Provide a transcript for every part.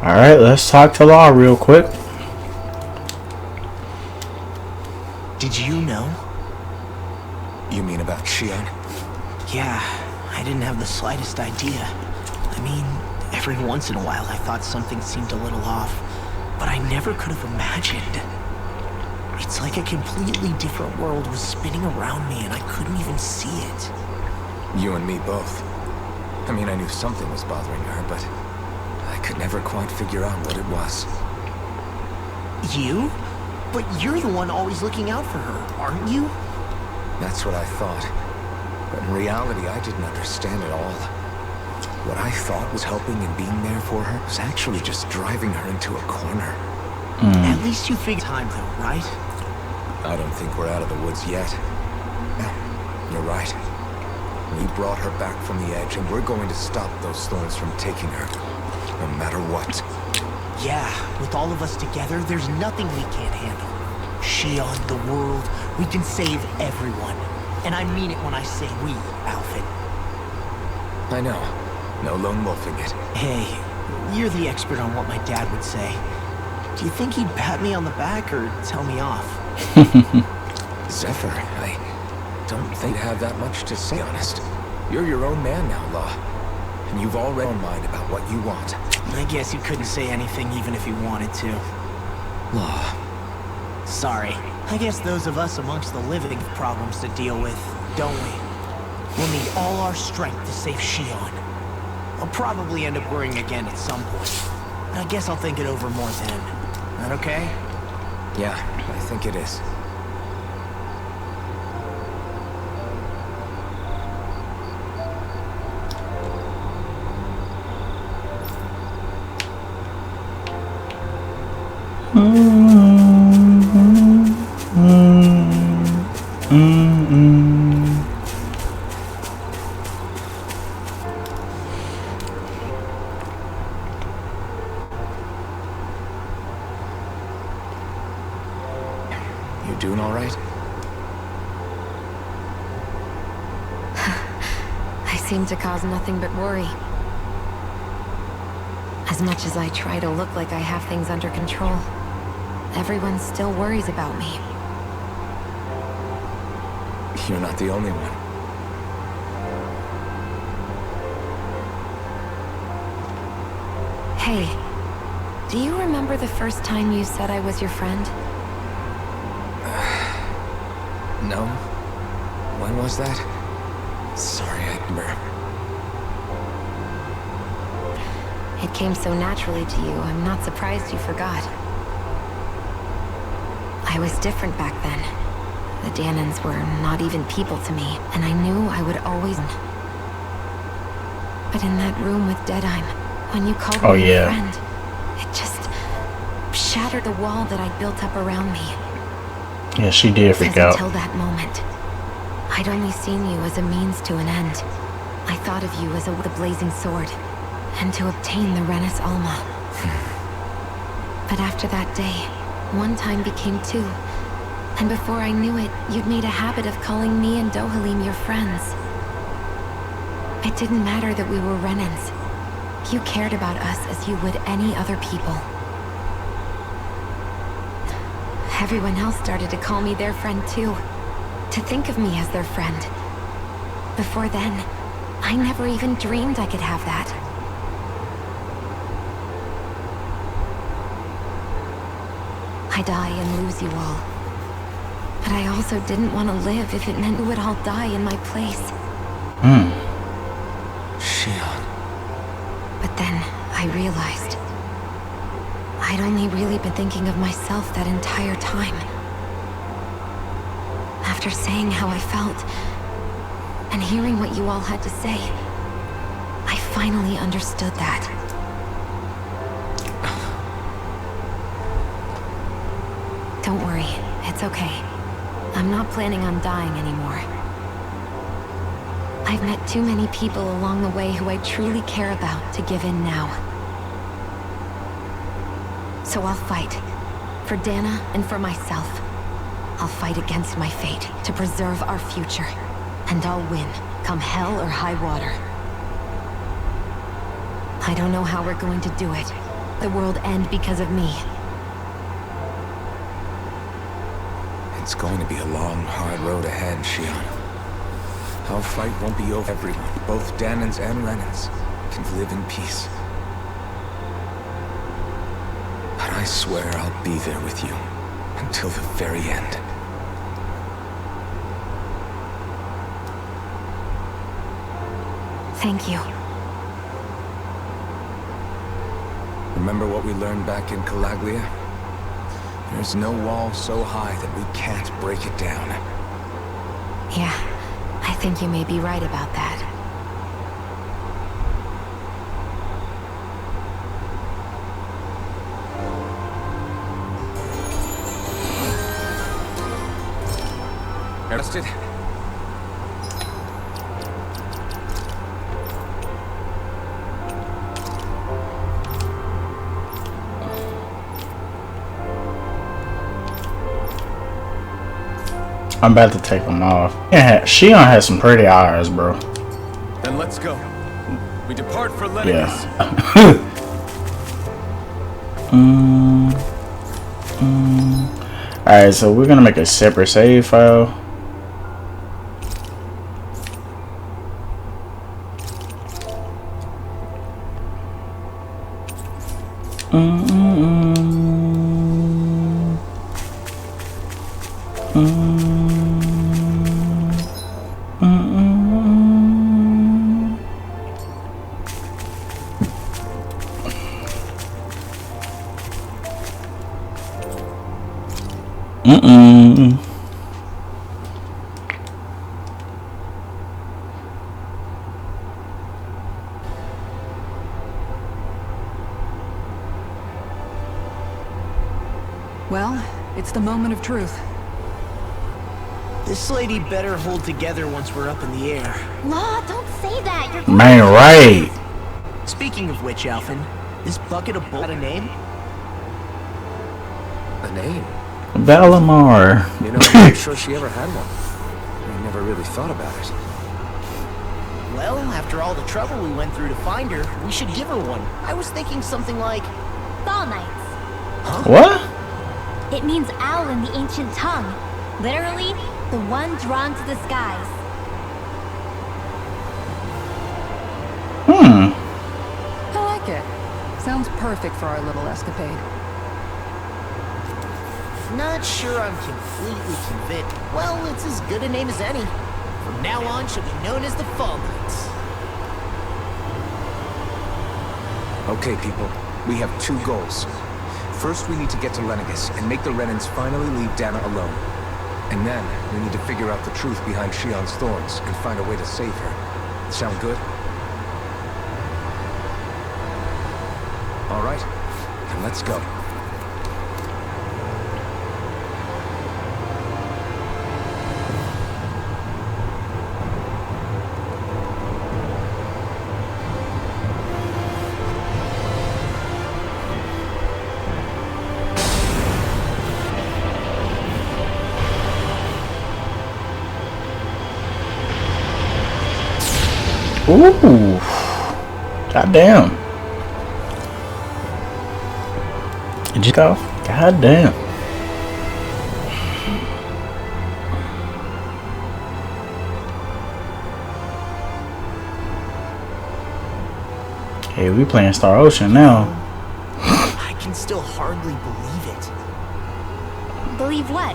Alright, let's talk to Law real quick. Did you know? You mean about Shionne? Yeah, I didn't have the slightest idea. I mean, every once in a while I thought something seemed a little off, but I never could have imagined. It's like a completely different world was spinning around me and I couldn't even see it. You and me both. I mean, I knew something was bothering her, but I could never quite figure out what it was. You? But you're the one always looking out for her, aren't you? That's what I thought. But in reality, I didn't understand it all. What I thought was helping and being there for her was actually just driving her into a corner. At least you figured time though, right? I don't think we're out of the woods yet. Yeah, you're right. We brought her back from the edge, and we're going to stop those thorns from taking her, no matter what. Yeah, with all of us together, there's nothing we can't handle. Shionne, the world, we can save everyone. And I mean it when I say we, Alphen. I know. No lone wolfing it. Hey, you're the expert on what my dad would say. Do you think he'd pat me on the back or tell me off? Zephyr, I don't think I have that much to say, honest. You're your own man now, Law. And you've already mind about what you want. I guess you couldn't say anything even if you wanted to. Law. Sorry. I guess those of us amongst the living have problems to deal with, don't we? We'll need all our strength to save Shionne. I'll probably end up worrying again at some point. I guess I'll think it over more then. That okay? Yeah, I think it is. You doing all right? I seem to cause nothing but worry. As much as I try to look like I have things under control, everyone still worries about me. You're not the only one. Hey, do you remember the first time you said I was your friend? No? When was that? Sorry, I remember. It came so naturally to you, I'm not surprised you forgot. I was different back then. The Danans were not even people to me, and I knew I would always... But in that room with Deadheim, when you called me a friend, it just shattered the wall that I'd built up around me. Yeah, she did freak out. Until that moment, I'd only seen you as a means to an end. I thought of you as with a blazing sword, and to obtain the Renis Alma. But after that day, one time became two, and before I knew it, you'd made a habit of calling me and Dohalim your friends. It didn't matter that we were Renins. You cared about us as you would any other people. Everyone else started to call me their friend too, to think of me as their friend. Before then, I never even dreamed I could have that. I die and lose you all. But I also didn't want to live if it meant you would all die in my place. Shionne. But then I realized I'd only really been thinking of myself that entire time. After saying how I felt, and hearing what you all had to say, I finally understood that. Don't worry, it's okay. I'm not planning on dying anymore. I've met too many people along the way who I truly care about to give in now. So I'll fight. For Dana and for myself. I'll fight against my fate to preserve our future. And I'll win, come hell or high water. I don't know how we're going to do it, the world end because of me. It's going to be a long, hard road ahead, Shionne. Our fight won't be over. Everyone, both Danans and Renans, can live in peace. But I swear I'll be there with you until the very end. Thank you. Remember what we learned back in Calaglia? There's no wall so high that we can't break it down. Yeah, I think you may be right about that. Arrested? I'm about to take them off. Yeah, Shionne has some pretty eyes, bro. Then let's go. We depart for Lennox. Yeah. Alright, so we're gonna make a separate save file. Well, it's the moment of truth. This lady better hold together once we're up in the air. Law, don't say that. You're Man, right. Speaking of which, Alphen, this bucket of bull got a name? A name? Valimar. You know, I'm not sure she ever had one. I never really thought about it. Well, after all the trouble we went through to find her, we should give her one. I was thinking something like... Fall Knights. What? It means owl in the ancient tongue. Literally, the one drawn to the skies. I like it. Sounds perfect for our little escapade. Not sure I'm completely convinced. Well, it's as good a name as any. From now on, she'll be known as the Fall Knights. Okay, people. We have two goals. First, we need to get to Lennox and make the Renans finally leave Dana alone. And then, we need to figure out the truth behind Shionne's thorns and find a way to save her. Sound good? All right, then let's go. Ooh. Goddamn. Did you go? Goddamn. Hey, we playing Star Ocean now. I can still hardly believe it. Believe what?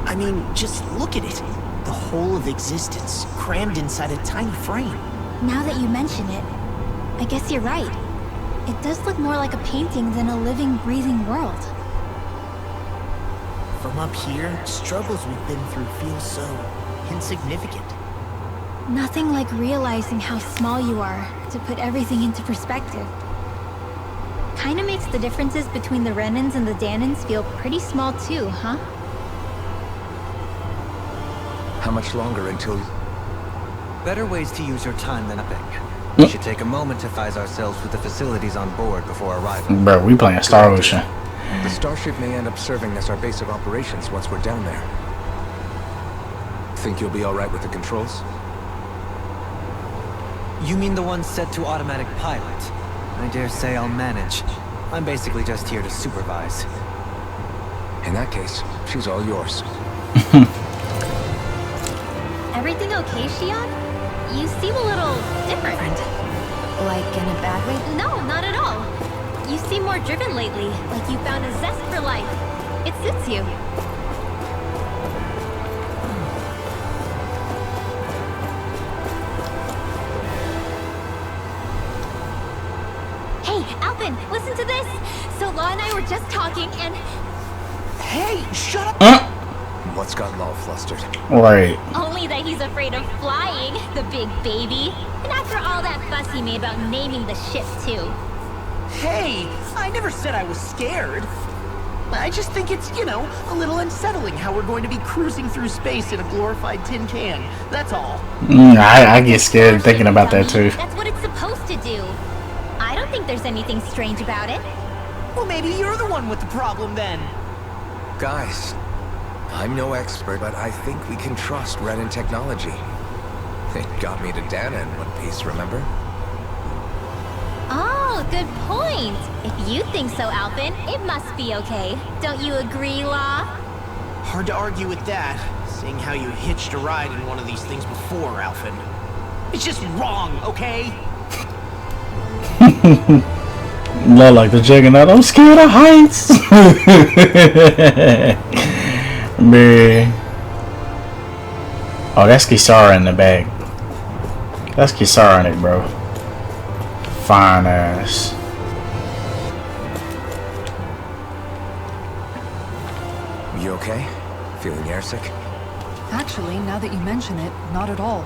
I mean, just look at it. The whole of existence, crammed inside a tiny frame. Now that you mention it, I guess you're right. It does look more like a painting than a living, breathing world. From up here, struggles we've been through feel so insignificant. Nothing like realizing how small you are to put everything into perspective. Kinda makes the differences between the Renans and the Danans feel pretty small too, huh? How much longer until... Better ways to use your time than epic. We should take a moment to familiarize ourselves with the facilities on board before arrival. Bro, we playing Star Ocean. The starship may end up serving as our base of operations once we're down there. Think you'll be alright with the controls? You mean the one set to automatic pilot? I dare say I'll manage. I'm basically just here to supervise. In that case, she's all yours. Everything okay, Shionne? You seem a little different. Like in a bad way? No, not at all. You seem more driven lately, like you found a zest for life. It suits you. Hey, Alphen, listen to this! So Law and I were just talking and... Hey, shut up! What's gotten all flustered? Right. Only that he's afraid of flying, the big baby. And after all that fuss he made about naming the ship, too. Hey, I never said I was scared. I just think it's, you know, a little unsettling how we're going to be cruising through space in a glorified tin can. That's all. I get scared thinking about that too. That's what it's supposed to do. I don't think there's anything strange about it. Well, maybe you're the one with the problem then. Guys, I'm no expert, but I think we can trust Renin technology. It got me to Dana in one piece, remember? Oh, good point. If you think so, Alphen, it must be okay. Don't you agree, Law? Hard to argue with that, seeing how you hitched a ride in one of these things before, Alphen. It's just wrong, okay? Not like the juggernaut. I'm scared of heights. Man. Oh, that's Kisara in the bag. That's Kisara in it, bro. Fine ass. You okay? Feeling airsick? Actually, now that you mention it, not at all.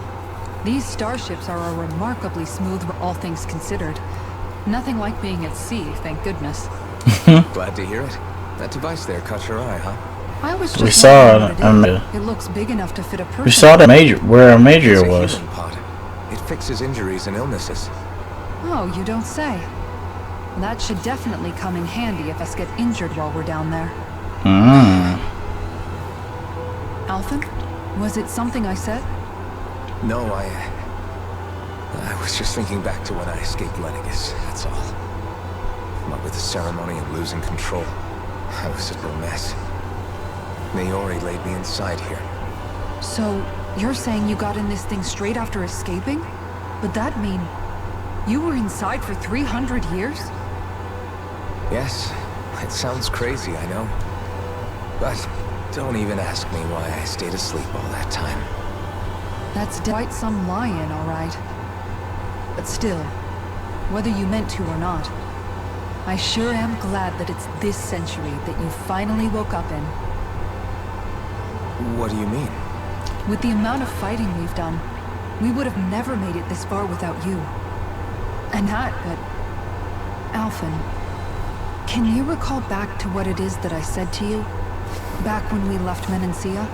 These starships are a remarkably smooth, all things considered. Nothing like being at sea, thank goodness. Glad to hear it. That device there caught your eye, huh? I was just We saw wondering it. what it is. It looks big enough to fit a person. We saw the major where a major It's a was. healing pod. It fixes injuries and illnesses. Oh, you don't say. That should definitely come in handy if us get injured while we're down there. Alphen? Was it something I said? No, I was just thinking back to when I escaped Lennigus, that's all. What with the ceremony and losing control, I was a real mess. Maori laid me inside here. So, you're saying you got in this thing straight after escaping? Would that mean you were inside for 300 years? Yes, it sounds crazy, I know. But don't even ask me why I stayed asleep all that time. That's quite some lie-in, all right. But still, whether you meant to or not, I sure am glad that it's this century that you finally woke up in. What do you mean? With the amount of fighting we've done, we would have never made it this far without you. And that, but... Alphen, can you recall back to what it is that I said to you? Back when we left Menancia?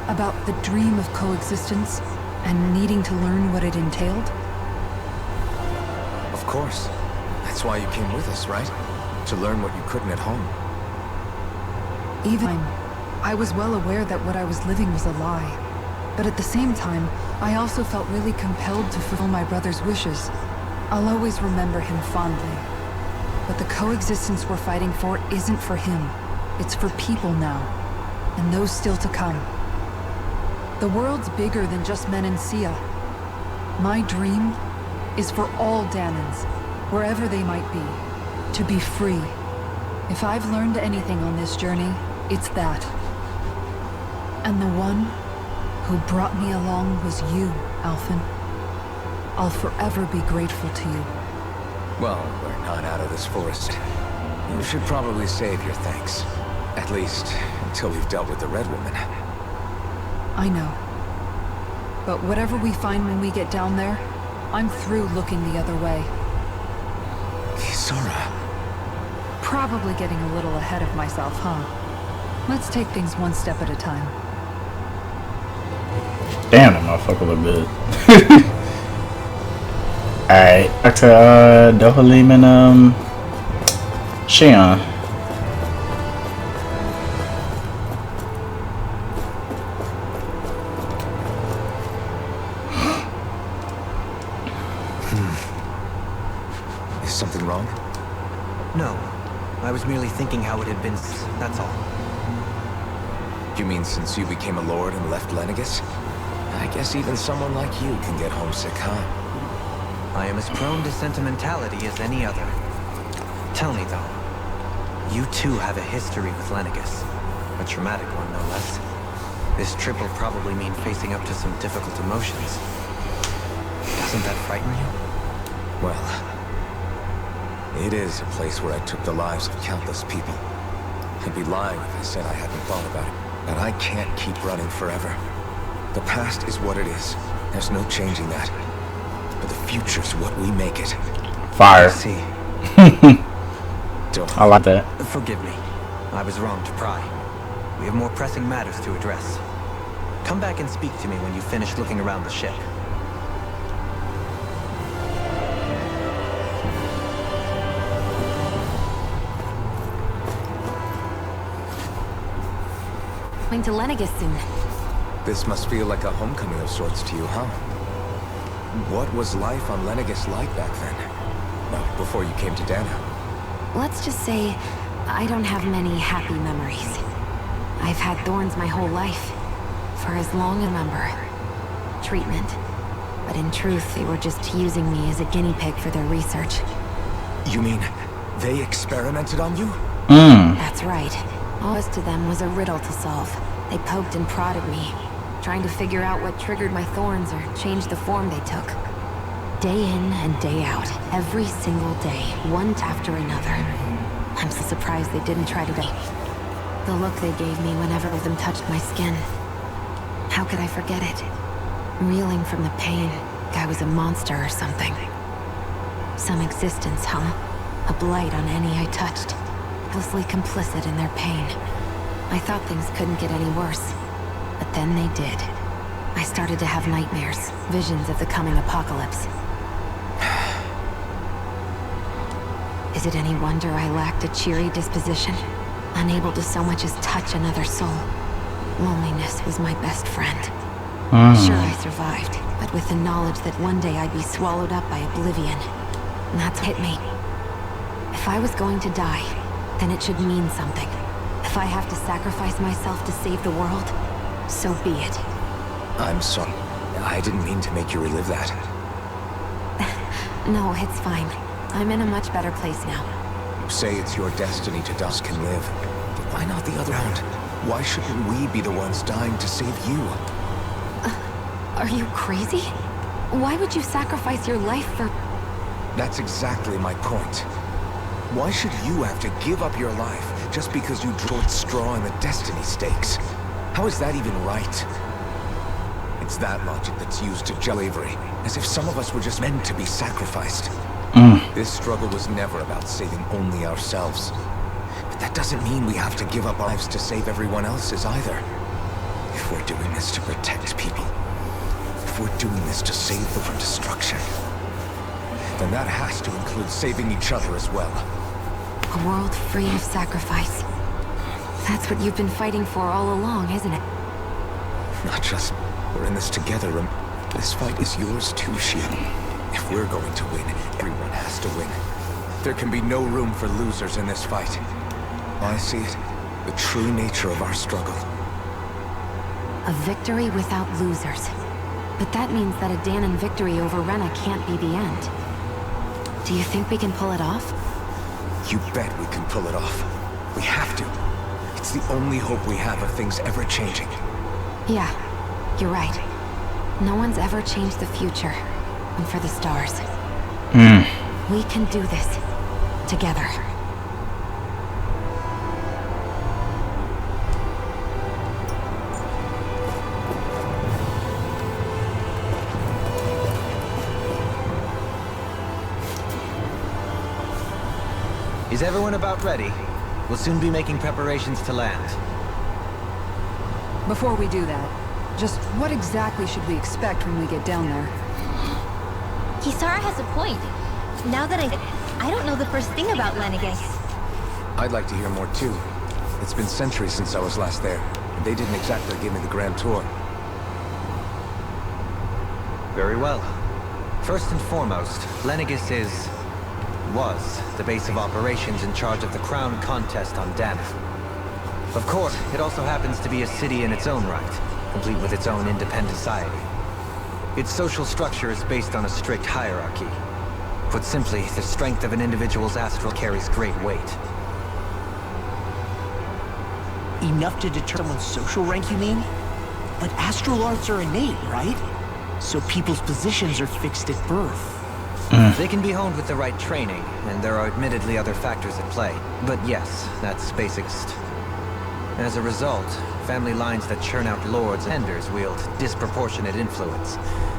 About the dream of coexistence, and needing to learn what it entailed? Of course. That's why you came with us, right? To learn what you couldn't at home. Even I was well aware that what I was living was a lie. But at the same time, I also felt really compelled to fulfill my brother's wishes. I'll always remember him fondly. But the coexistence we're fighting for isn't for him. It's for people now. And those still to come. The world's bigger than just Menancia. My dream is for all Danans, wherever they might be, to be free. If I've learned anything on this journey, it's that. And the one who brought me along was you, Alphen. I'll forever be grateful to you. Well, we're not out of this forest. You should probably save your thanks. At least, until we've dealt with the Red Woman. I know. But whatever we find when we get down there, I'm through looking the other way. Kisara. Probably getting a little ahead of myself, huh? Let's take things one step at a time. Damn, that motherfucker look good. Alright, back to Dohalim and Shionne. Is Something wrong? No. I was merely thinking how it had been that's all. You mean since you became a lord and left Lenegis? I guess even someone like you can get homesick, huh? I am as prone to sentimentality as any other. Tell me though, you too have a history with Lenegis. A traumatic one, no less. This trip will probably mean facing up to some difficult emotions. Doesn't that frighten you? Well, it is a place where I took the lives of countless people. I'd be lying if I said I hadn't thought about it. But I can't keep running forever. The past is what it is. There's no changing that. But the future's what we make it. Fire. I see. I like that. Forgive me. I was wrong to pry. We have more pressing matters to address. Come back and speak to me when you finish looking around the ship. Going to Lenegis soon. This must feel like a homecoming of sorts to you, huh? What was life on Lenegis like back then? Well, before you came to Dana. Let's just say, I don't have many happy memories. I've had thorns my whole life. For as long as I remember. Treatment. But in truth, they were just using me as a guinea pig for their research. You mean, they experimented on you? That's right. All this to them was a riddle to solve. They poked and prodded me, trying to figure out what triggered my thorns or changed the form they took. Day in and day out, every single day, one after another. I'm so surprised they didn't try to be. The look they gave me whenever one of them touched my skin. How could I forget it? Reeling from the pain, I was a monster or something. Some existence, huh? A blight on any I touched. Helplessly complicit in their pain. I thought things couldn't get any worse. But then they did. I started to have nightmares, visions of the coming apocalypse. Is it any wonder I lacked a cheery disposition? Unable to so much as touch another soul. Loneliness was my best friend. Sure, I survived, but with the knowledge that one day I'd be swallowed up by oblivion. And that's what hit me. If I was going to die, then it should mean something. If I have to sacrifice myself to save the world, so be it. I'm sorry. I didn't mean to make you relive that. No, it's fine. I'm in a much better place now. You say it's your destiny to dusk and live. But why not the other round? Why shouldn't we be the ones dying to save you? Are you crazy? Why would you sacrifice your life for... That's exactly my point. Why should you have to give up your life just because you drew a straw in the destiny stakes? How is that even right? It's that logic that's used to judge slavery, as if some of us were just meant to be sacrificed. This struggle was never about saving only ourselves. But that doesn't mean we have to give up our lives to save everyone else's either. If we're doing this to protect people, if we're doing this to save them from destruction, then that has to include saving each other as well. A world free of sacrifice. That's what you've been fighting for all along, isn't it? Not just, we're in this together. This fight is yours too, Shionne. If we're going to win, everyone has to win. There can be no room for losers in this fight. I see it, the true nature of our struggle. A victory without losers. But that means that a Danon victory over Rena can't be the end. Do you think we can pull it off? You bet we can pull it off. We have to. It's the only hope we have of things ever changing. Yeah, you're right. No one's ever changed the future. And for the stars. We can do this. Together. Is everyone about ready? We'll soon be making preparations to land. Before we do that, just what exactly should we expect when we get down there? Kisara has a point. Now that I don't know the first thing about Lenegis. I'd like to hear more too. It's been centuries since I was last there. And they didn't exactly give me the grand tour. Very well. First and foremost, Lenegis is... was the base of operations in charge of the crown contest on Dana. Of course, it also happens to be a city in its own right, complete with its own independent society. Its social structure is based on a strict hierarchy. Put simply, the strength of an individual's astral carries great weight. Enough to determine someone's social rank, you mean? But astral arts are innate, right? So people's positions are fixed at birth. They can be honed with the right training, and there are admittedly other factors at play. But yes, that's basicest. As a result, family lines that churn out lords and enders wield disproportionate influence,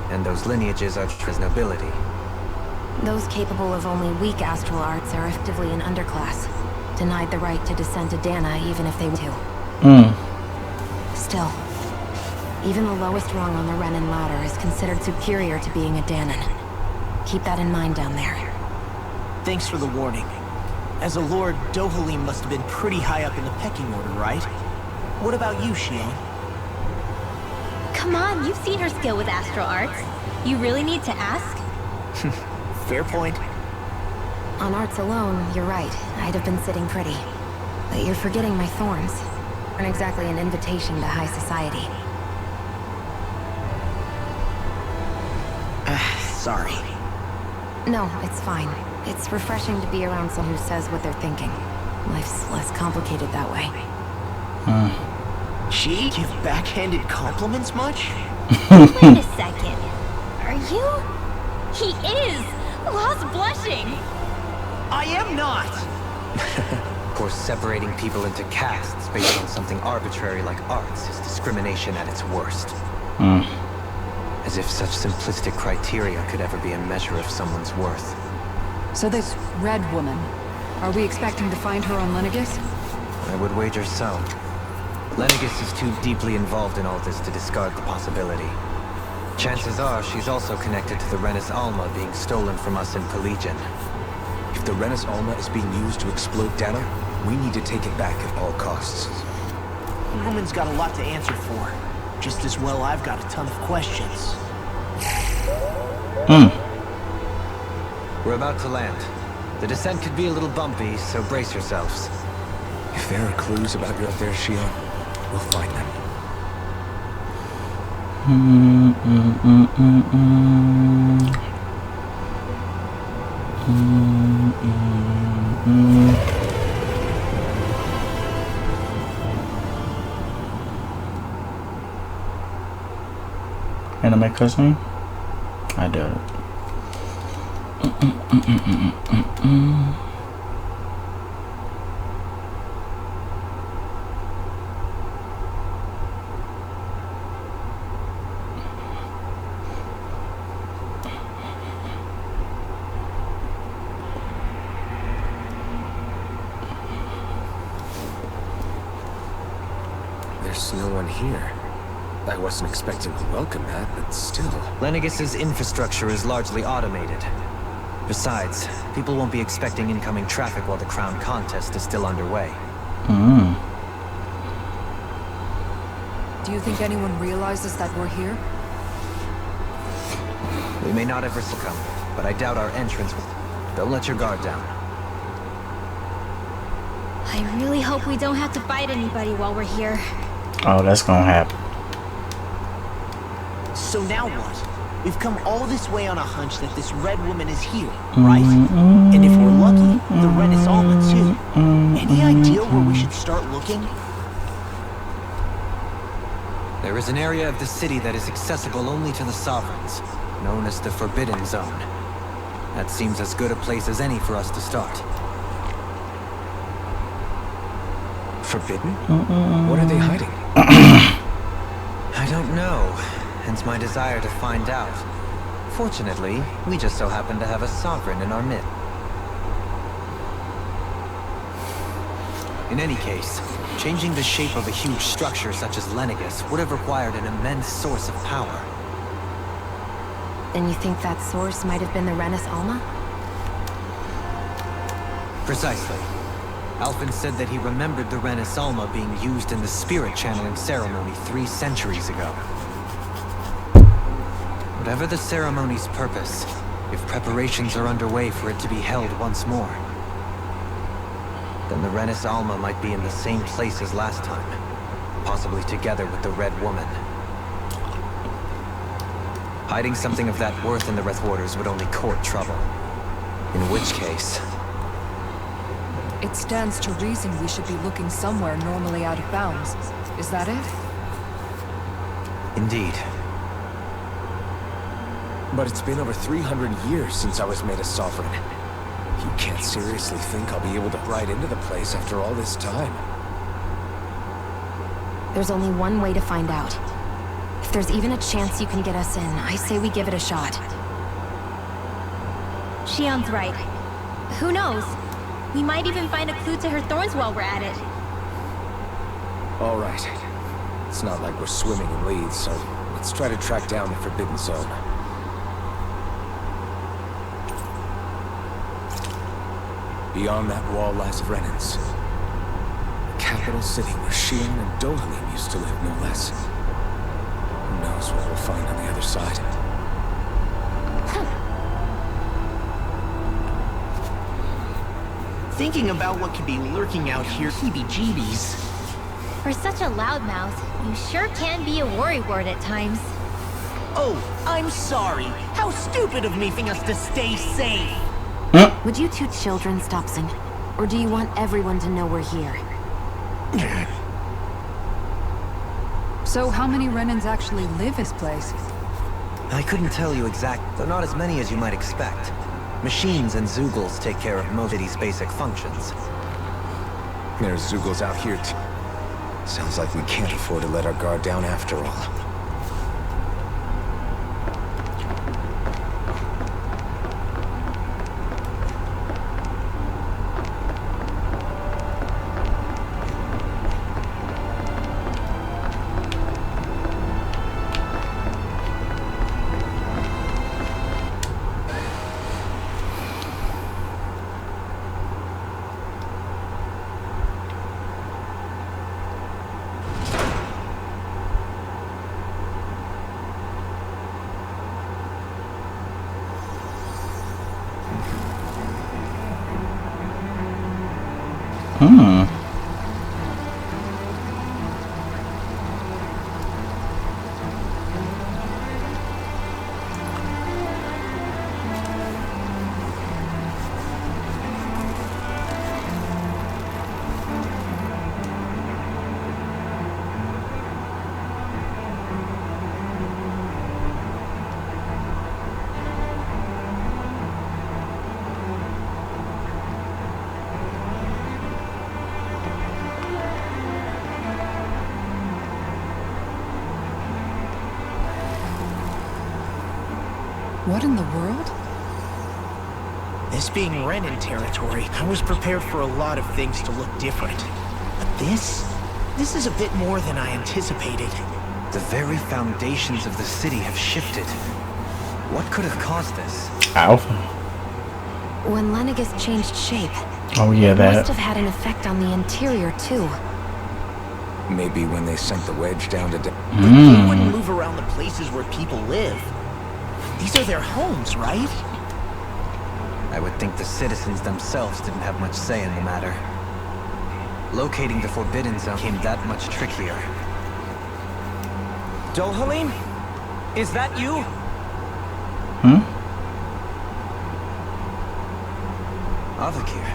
and those lineages are as nobility. Those capable of only weak astral arts are effectively an underclass, denied the right to descend to Dana even if they want to. Still, even the lowest rung on the Renin ladder is considered superior to being a Danan. Keep that in mind down there. Thanks for the warning. As a lord, Dohalim must have been pretty high up in the pecking order, right? What about you, Shionne? Come on, you've seen her skill with astral arts. You really need to ask? Fair point. On arts alone, you're right. I'd have been sitting pretty. But you're forgetting my thorns. Aren't exactly an invitation to high society. Sorry. No, it's fine. It's refreshing to be around someone who says what they're thinking. Life's less complicated that way. She give backhanded compliments much? Wait a second. Are you? He is! Lost blushing! I am not! Of course, separating people into castes based on something arbitrary like arts is discrimination at its worst. As if such simplistic criteria could ever be a measure of someone's worth. So this red woman, are we expecting to find her on Lenegis? I would wager so. Lenegis is too deeply involved in all this to discard the possibility. Chances are she's also connected to the Renis Alma being stolen from us in Pelegion. If the Renis Alma is being used to explode Dana, we need to take it back at all costs. The woman's got a lot to answer for. Just as well I've got a ton of questions. We're about to land. The descent could be a little bumpy, so brace yourselves. If there are clues about you out there, Shionne, we'll find them. Anime cutscene? I doubt it. There's no one here. I wasn't expecting to welcome that, but still. Lenegis's infrastructure is largely automated. Besides, people won't be expecting incoming traffic while the crown contest is still underway. Do you think anyone realizes that we're here? We may not ever succumb, but I doubt our entrance will... Don't let your guard down. I really hope we don't have to fight anybody while we're here. Oh, that's gonna happen. So now what? We've come all this way on a hunch that this red woman is here, right? And if we're lucky, the Renis Alma too. Any idea where we should start looking? There is an area of the city that is accessible only to the sovereigns, known as the Forbidden Zone. That seems as good a place as any for us to start. Forbidden? What are they hiding? I don't know, hence my desire to find out. Fortunately, we just so happen to have a sovereign in our midst. In any case, changing the shape of a huge structure such as Lenegis would have required an immense source of power. Then you think that source might have been the Renis Alma? Precisely. Alphen said that he remembered the Renis Alma being used in the spirit channeling ceremony 3 centuries ago. Whatever the ceremony's purpose, If preparations are underway for it to be held once more, then the Renis Alma might be in the same place as last time, possibly together with the Red Woman. Hiding something of that worth in the Red Waters would only court trouble. In which case... It stands to reason we should be looking somewhere normally out of bounds. Is that it? Indeed. But it's been over 300 years since I was made a sovereign. You can't seriously think I'll be able to ride into the place after all this time. There's only one way to find out. If there's even a chance you can get us in, I say we give it a shot. Shionne's right. Who knows? We might even find a clue to her thorns while we're at it. All right. It's not like we're swimming in leads, so let's try to track down the Forbidden Zone. Beyond that wall lies Renins. The capital city where Shionne and Dohalim used to live, no less. Who knows what we'll find on the other side? Thinking about what could be lurking out here, heebie-jeebies. For such a loudmouth, you sure can be a worrywart at times. Oh, I'm sorry. How stupid of me for us to stay safe. Would you two children stop singing? Or do you want everyone to know we're here? So how many Renins actually live in this place? I couldn't tell you exact, though not as many as you might expect. Machines and Zeugles take care of most of these basic functions. There's Zeugles out here too. Sounds like we can't afford to let our guard down after all. What in the world? This being Renin territory, I was prepared for a lot of things to look different. But this is a bit more than I anticipated. The very foundations of the city have shifted. What could have caused this? Alphen. When Lenegis changed shape, Oh yeah, it that. must have had an effect on the interior too. Maybe when they sent the wedge down to... They wouldn't move around the places where people live. These are their homes, right? I would think the citizens themselves didn't have much say in the matter. Locating the Forbidden Zone became that much trickier. Dohalim? Is that you? Avakir,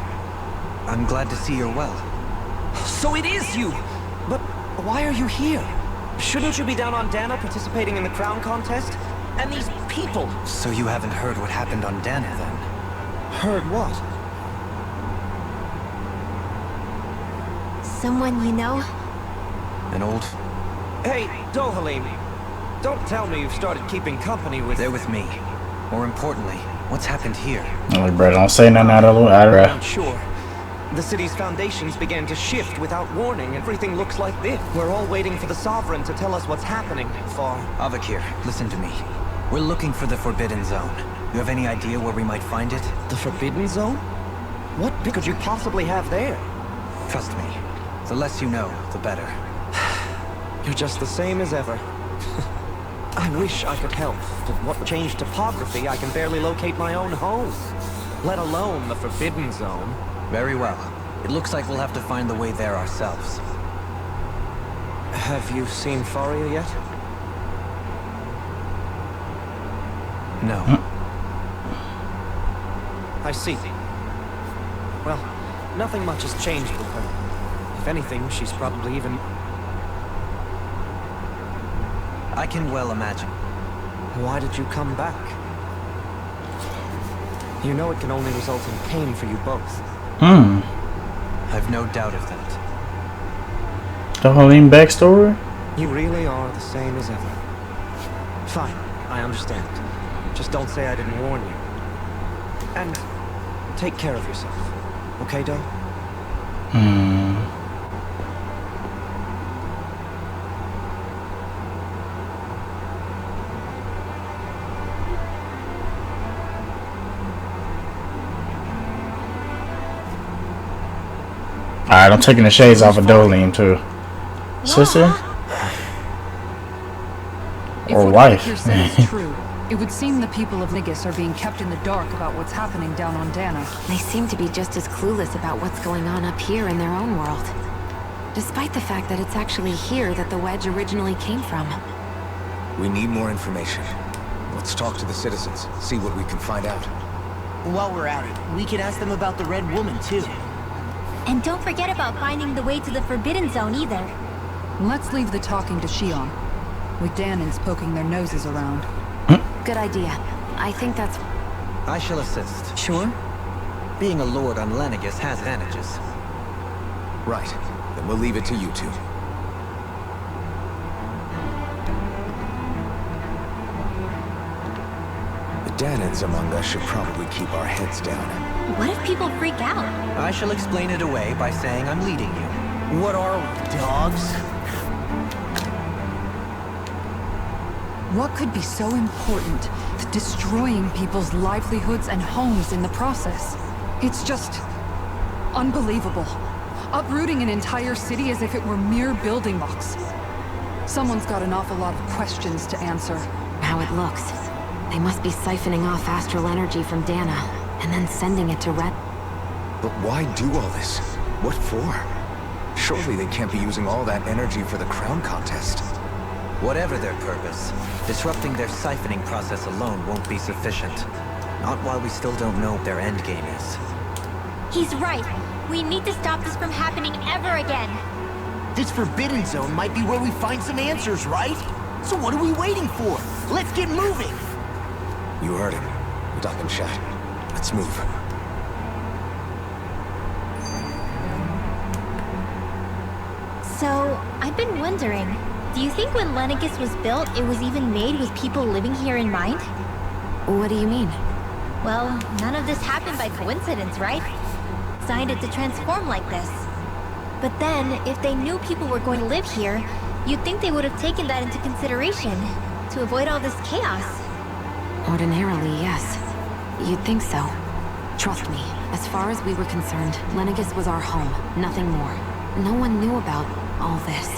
I'm glad to see you're well. So it is you! But why are you here? Shouldn't you be down on Dana participating in the crown contest? And these people! So you haven't heard what happened on Dana then? Heard what? Someone you know? An old... Hey, Dohalim. Don't tell me you've started keeping company with... They're with me. More importantly, what's happened here? Oh, bro, don't say nothing out of I'm sure. The city's foundations began to shift without warning, and everything looks like this. We're all waiting for the Sovereign to tell us what's happening. Avakir, listen to me. We're looking for the Forbidden Zone. You have any idea where we might find it? The Forbidden Zone? What could you possibly have there? Trust me. The less you know, the better. You're just the same as ever. I wish I could help, but what changed topography, I can barely locate my own home. Let alone the Forbidden Zone. Very well. It looks like we'll have to find the way there ourselves. Have you seen Faria yet? No. I see. Well, nothing much has changed with her. If anything, she's probably even... I can well imagine. Why did you come back? You know it can only result in pain for you both. I've no doubt of that. Dohalim backstory? You really are the same as ever. Fine, I understand. Just don't say I didn't warn you. And take care of yourself. Okay, Doe? Alright, I'm taking the shades off of Dohalim too. Sister? Or wife? If what says is true, it would seem the people of Nigus are being kept in the dark about what's happening down on Dana. They seem to be just as clueless about what's going on up here in their own world. Despite the fact that it's actually here that the wedge originally came from. We need more information. Let's talk to the citizens, see what we can find out. While we're at it, we can ask them about the Red Woman, too. And don't forget about finding the way to the Forbidden Zone either. Let's leave the talking to Shionne, with Danans poking their noses around. Good idea. I think that's... I shall assist. Sure? Being a lord on Lenegis has advantages. Right. Then we'll leave it to you two. The Danans among us should probably keep our heads down. What if people freak out? I shall explain it away by saying I'm leading you. What are we, dogs? What could be so important that destroying people's livelihoods and homes in the process? It's just... unbelievable. Uprooting an entire city as if it were mere building blocks. Someone's got an awful lot of questions to answer. how it looks. They must be siphoning off astral energy from Dana, and then sending it to Red. But why do all this? What for? Surely they can't be using all that energy for the crown contest. Whatever their purpose, disrupting their siphoning process alone won't be sufficient. Not while we still don't know what their endgame is. He's right. We need to stop this from happening ever again. This Forbidden Zone might be where we find some answers, right? So what are we waiting for? Let's get moving! You heard him. Duck and chat. Let's move. So, I've been wondering, do you think when Lenegis was built, it was even made with people living here in mind? What do you mean? Well, none of this happened by coincidence, right? Designed it to transform like this. But then, if they knew people were going to live here, you'd think they would have taken that into consideration, to avoid all this chaos. Ordinarily, yes. You'd think so. Trust me, as far as we were concerned, Lenegis was our home, nothing more. No one knew about all this.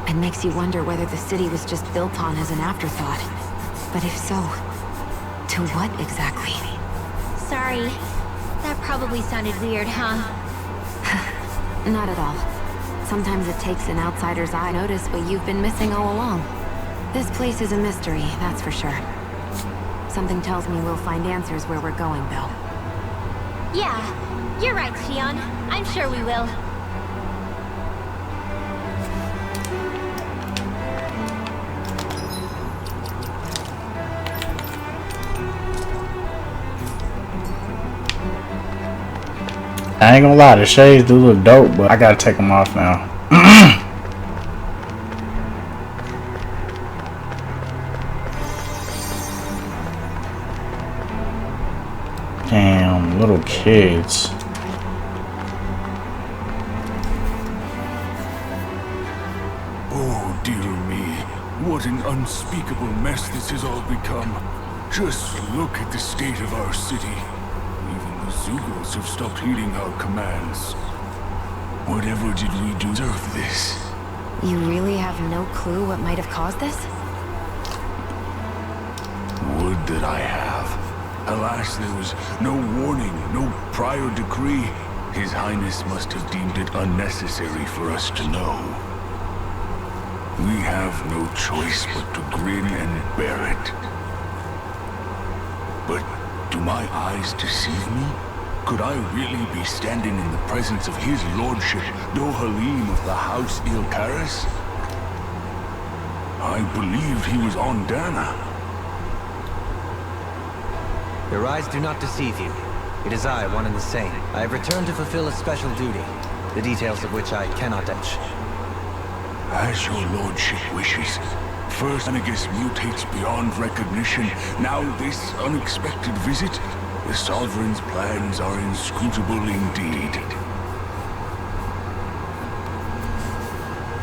It makes you wonder whether the city was just built on as an afterthought. But if so, to what exactly? Sorry. That probably sounded weird, huh? Not at all. Sometimes it takes an outsider's eye to notice what you've been missing all along. This place is a mystery, that's for sure. Something tells me we'll find answers where we're going, though. Yeah, you're right, Shionne. I'm sure we will. I ain't gonna lie, the shades do look dope, but I gotta take them off now. Damn, little kids. Oh dear me, what an unspeakable mess this has all become. Just look at the state of our city. Even the Zugos have stopped heeding our commands. Whatever did we do to deserve this? You really have no clue what might have caused this? would that I have. Alas, there was no warning, no prior decree. His Highness must have deemed it unnecessary for us to know. We have no choice but to grin and bear it. But do my eyes deceive me? Could I really be standing in the presence of his lordship, Dohalim of the House Ilkaris? I believed he was on Dana. Your eyes do not deceive you. It is I, one and the same. I have returned to fulfill a special duty, the details of which I cannot etch. As your lordship wishes. First, Lenegis mutates beyond recognition. Now this unexpected visit. The Sovereign's plans are inscrutable indeed.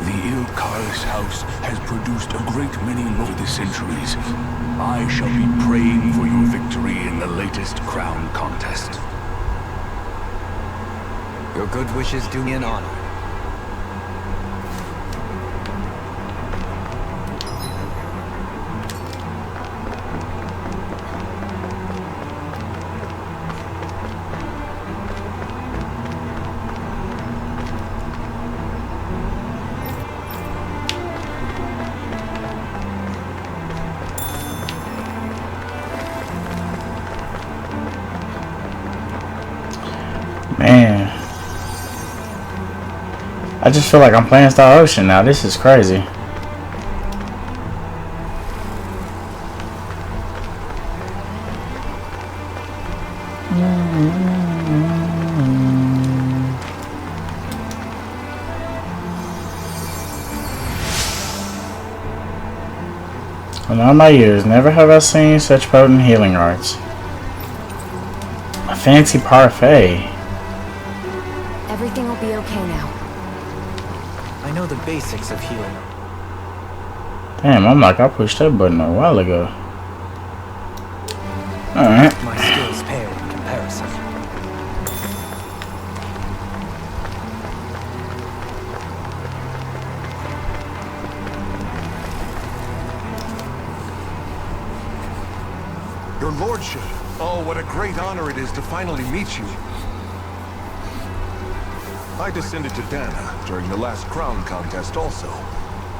The Ilkaris house has produced a great many over the centuries. I shall be praying for your victory in the latest crown contest. Your good wishes do me an honor. Man, I just feel like I'm playing Star Ocean now. This is crazy. In all my years, never have I seen such potent healing arts. A fancy parfait. Everything will be okay now. I know the basics of healing. Damn, I'm like I pushed that button a while ago. Alright. My skills pale in comparison. Your lordship. Oh, what a great honor it is to finally meet you. I descended to Dana during the last crown contest also.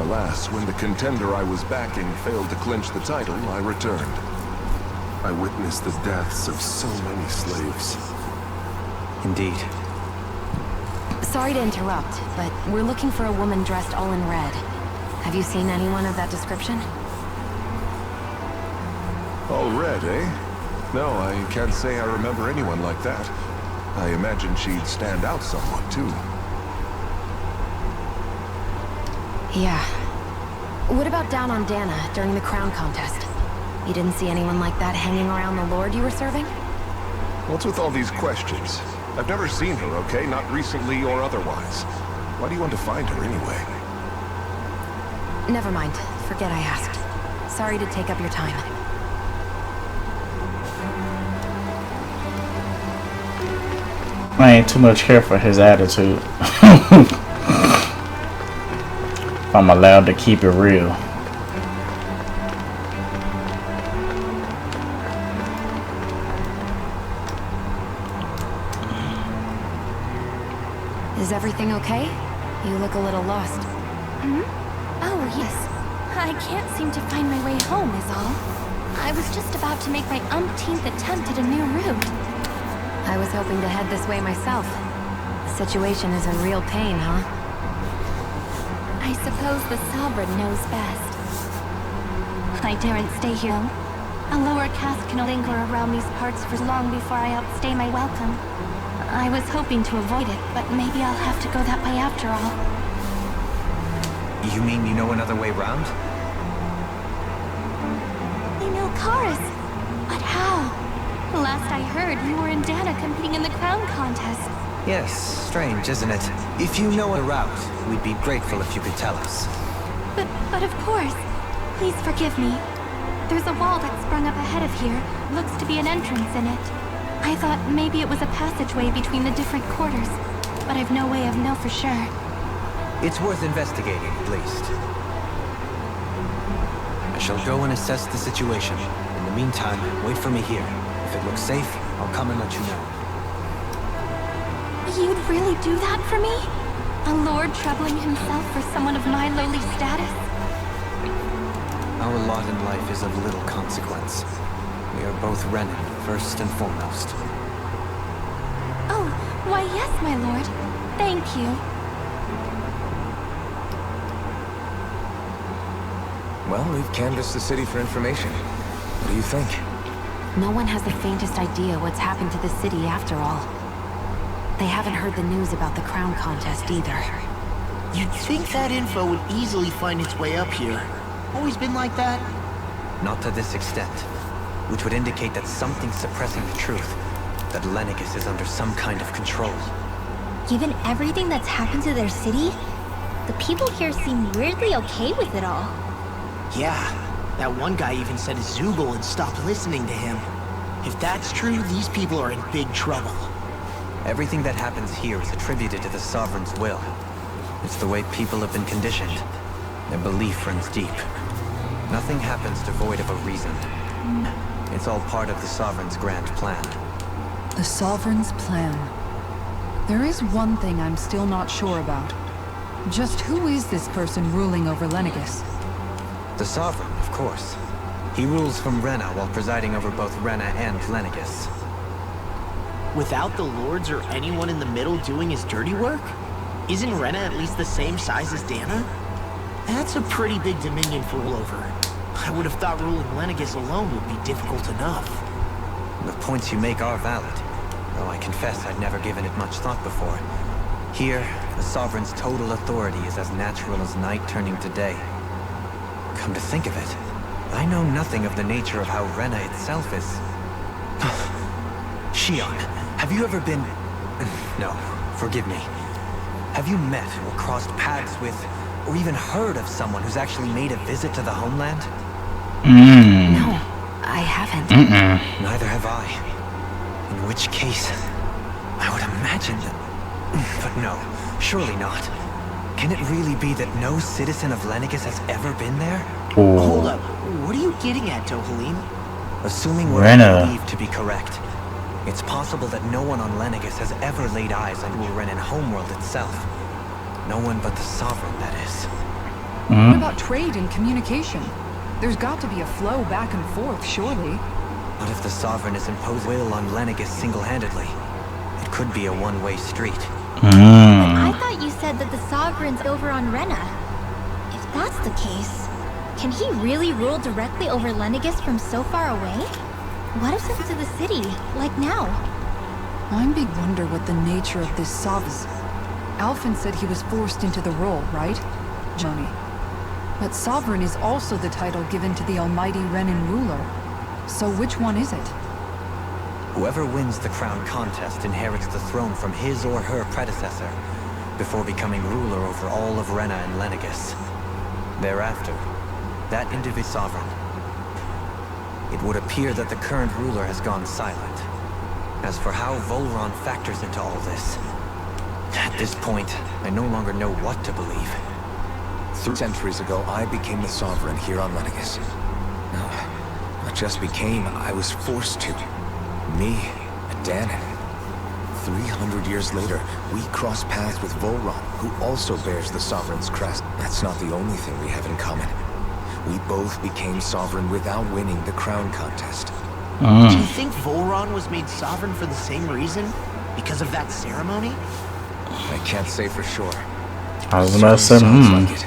Alas, when the contender I was backing failed to clinch the title, I returned. I witnessed the deaths of so many slaves. Indeed. Sorry to interrupt, but we're looking for a woman dressed all in red. Have you seen anyone of that description? All red, eh? No, I can't say I remember anyone like that. I imagine she'd stand out somewhat, too. Yeah. What about down on Dana during the crown contest? You didn't see anyone like that hanging around the lord you were serving? What's with all these questions? I've never seen her, okay? Not recently or otherwise. Why do you want to find her anyway? Never mind. Forget I asked. Sorry to take up your time. I ain't too much care for his attitude. If I'm allowed to keep it real. Is everything okay? You look a little lost. Hmm? Oh, yes. I can't seem to find my way home is all. I was just about to make my umpteenth attempt at a new route. I was hoping to head this way myself. The situation is a real pain, huh? I suppose the Sovereign knows best. I daren't stay here. A lower caste can linger around these parts for long before I outstay my welcome. I was hoping to avoid it, but maybe I'll have to go that way after all. You mean you know another way round? I know Karis, but how? Last I heard, you were in Dana competing in the crown contest. Yes, strange, isn't it? If you know a route, we'd be grateful if you could tell us. But of course. Please forgive me. There's a wall that sprung up ahead of here. Looks to be an entrance in it. I thought maybe it was a passageway between the different quarters, but I've no way of know for sure. It's worth investigating, at least. I shall go and assess the situation. In the the meantime, wait for me here. If it looks safe, I'll come and let you know. You'd really do that for me? A lord troubling himself for someone of my lowly status? Our lot in life is of little consequence. We are both Renin, first and foremost. Oh, why yes, my lord. Thank you. Well, we've canvassed the city for information. What do you think? No one has the faintest idea what's happened to the city after all. They haven't heard the news about the crown contest either. You'd think that info would easily find its way up here. Always been like that? Not to this extent, which would indicate that something's suppressing the truth, that Lenegis is under some kind of control. Given everything that's happened to their city, the people here seem weirdly okay with it all. Yeah, that one guy even said his zeiyuga had stopped listening to him. If that's true, these people are in big trouble. Everything that happens here is attributed to the Sovereign's will. It's the way people have been conditioned. Their belief runs deep. Nothing happens devoid of a reason. It's all part of the Sovereign's grand plan. The Sovereign's plan. There is one thing I'm still not sure about. Just who is this person ruling over Lenegis? The Sovereign, of course. He rules from Rena while presiding over both Rena and Lenegis. Without the lords or anyone in the middle doing his dirty work? Isn't Rena at least the same size as Dana? That's a pretty big dominion to rule over. I would have thought ruling Lenegis alone would be difficult enough. The points you make are valid, though I confess I'd never given it much thought before. Here, the Sovereign's total authority is as natural as night turning to day. Come to think of it, I know nothing of the nature of how Rena itself is. Shionne, have you ever been... No, forgive me. Have you met or crossed paths with, or even heard of someone who's actually made a visit to the homeland? No, I haven't. Neither have I. In which case, I would imagine that... But no, surely not. Can it really be that no citizen of Lenegis has ever been there? Hold up, what are you getting at, Dohalim? Assuming what I believe to be correct, it's possible that no one on Lenegis has ever laid eyes on Renin homeworld itself. No one but the Sovereign, that is. What about trade and communication? There's got to be a flow back and forth, surely. What if the Sovereign has imposed will on Lenegis single-handedly? It could be a one-way street. But I thought you said that the Sovereign's over on Rena. If that's the case, can he really rule directly over Lenegis from so far away? What if it's to the city, like now? I'm big wonder what the nature of this Sovereign is. Alphen said he was forced into the role, right? Johnny. But Sovereign is also the title given to the almighty Renin ruler. So which one is it? Whoever wins the crown contest inherits the throne from his or her predecessor, before becoming ruler over all of Rena and Lenegis. Thereafter, that individual Sovereign. It would appear that the current ruler has gone silent. As for how Volron factors into all this, at this point, I no longer know what to believe. 3 centuries ago, I became the Sovereign here on Lenegis. No, not just became, I was forced to. Me and Danon. 300 years later, we cross paths with Volron, who also bears the Sovereign's crest. That's not the only thing we have in common. We both became Sovereign without winning the crown contest. Do you think Volron was made Sovereign for the same reason? Because of that ceremony? I can't say for sure. I was about to say, like it.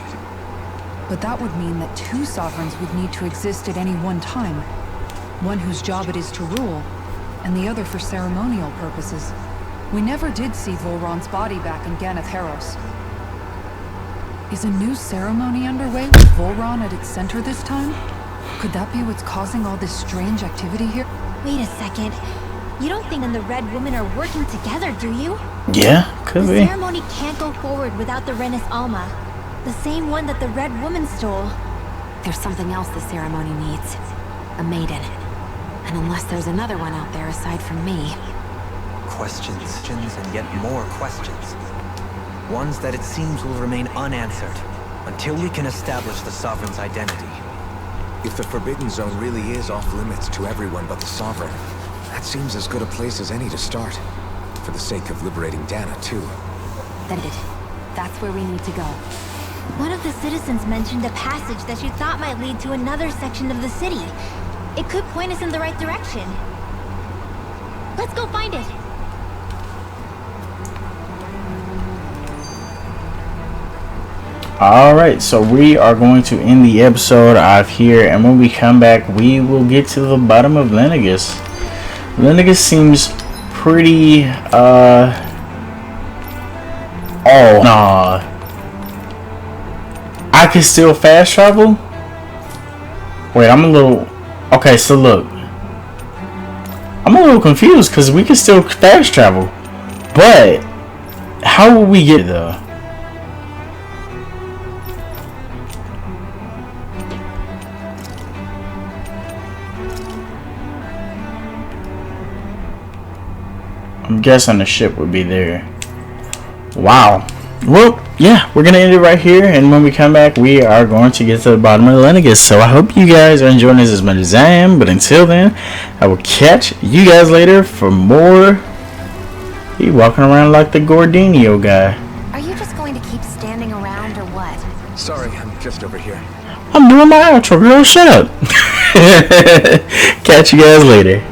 But that would mean that 2 Sovereigns would need to exist at any one time. One whose job it is to rule, and the other for ceremonial purposes. We never did see Volron's body back in Ganatheros. Is a new ceremony underway with Volron at its center this time? Could that be what's causing all this strange activity here? Wait a second. You don't think the Red Women are working together, do you? Yeah, could The be. ceremony can't go forward without the Renis Alma. The same one that the Red Woman stole. There's something else the ceremony needs. A maiden. And unless there's another one out there aside from me... Questions, and yet more questions. Ones that it seems will remain unanswered until we can establish the Sovereign's identity. If the Forbidden Zone really is off limits to everyone but the Sovereign, that seems as good a place as any to start. For the sake of liberating Dana, too. That's where we need to go. One of the citizens mentioned a passage that she thought might lead to another section of the city. It could point us in the right direction. Let's go find it. Alright, so we are going to end the episode off here, and when we come back, we will get to the bottom of Lenegis. Lenegis seems pretty, oh, nah. I can still fast travel? Wait, I'm a little... Okay, so look. I'm a little confused, because we can still fast travel. But, how will we get there? I'm guessing the ship would be there. Wow. Well, yeah, we're going to end it right here. And when we come back, we are going to get to the bottom of Lenegis. So I hope you guys are enjoying this as much as I am. But until then, I will catch you guys later for more. He walking around like the Gordinio guy. Are you just going to keep standing around or what? Sorry, I'm just over here. I'm doing my outro, girl. Shut up. Catch you guys later.